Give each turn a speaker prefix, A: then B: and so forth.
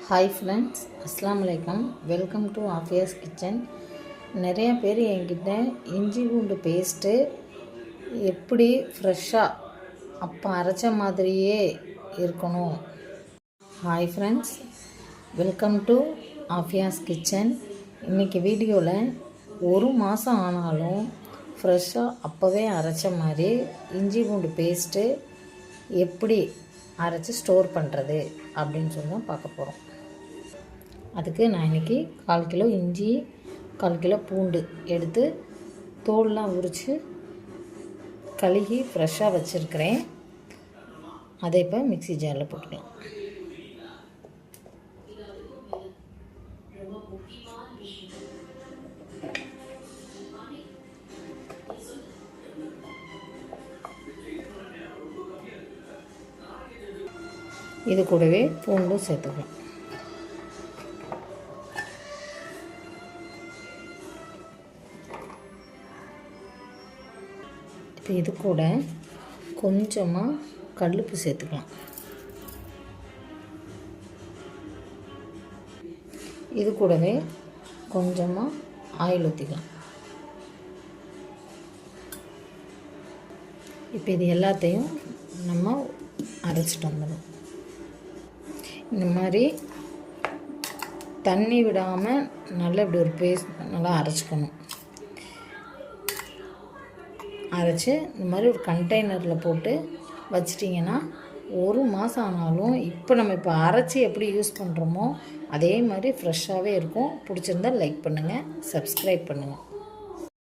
A: Hi friends, அஸ்ஸலாமு அலைக்கும். Welcome to Afiya's kitchen. நிறைய பேர் என்கிட்ட இஞ்சி பூண்டு பேஸ்ட்டு எப்படி ஃப்ரெஷ்ஷாக அப்போ அரைச்ச மாதிரியே இருக்கணும். Hi friends, welcome to Afiya's kitchen. இன்றைக்கி வீடியோவில் 1 மாதம் ஆனாலும் ஃப்ரெஷ்ஷாக அப்போவே அரைச்ச மாதிரி இஞ்சி பூண்டு பேஸ்ட்டு எப்படி அரைச்சி ஸ்டோர் பண்ணுறது அப்படின்னு சொல்லி பார்க்க போகிறோம். அதுக்கு நான் இன்றைக்கி 1/4 கிலோ இஞ்சி, 1/4 கிலோ பூண்டு எடுத்து தோல்லாம் உரித்து கழுகி ஃப்ரெஷ்ஷாக வச்சுருக்கிறேன். அதை இப்போ மிக்ஸி ஜாரில் போட்டுக்கலாம். இது கூடவே பூண்டும் சேர்த்துக்கலாம். இப்போ இது கூட கொஞ்சமாக கல்லுப்பு சேர்த்துக்கலாம். இது கூடவே கொஞ்சமாக ஆயில் ஊற்றிக்கலாம். இப்போ இது எல்லாத்தையும் நம்ம அரைச்சிட்டு வந்துடும். இந்த மாதிரி தண்ணி விடாமல் நல்லா இப்படி ஒரு பேஸ்ட் நல்லா அரைச்சிக்கணும். அரைச்சி இந்த மாதிரி ஒரு கண்டெய்னரில் போட்டு வச்சிட்டிங்கன்னா 1 மாதம் ஆனாலும் இப்போ அரைச்சி எப்படி யூஸ் பண்ணுறோமோ அதே மாதிரி ஃப்ரெஷ்ஷாகவே இருக்கும். பிடிச்சிருந்தால் லைக் பண்ணுங்கள், சப்ஸ்கிரைப் பண்ணுங்கள்.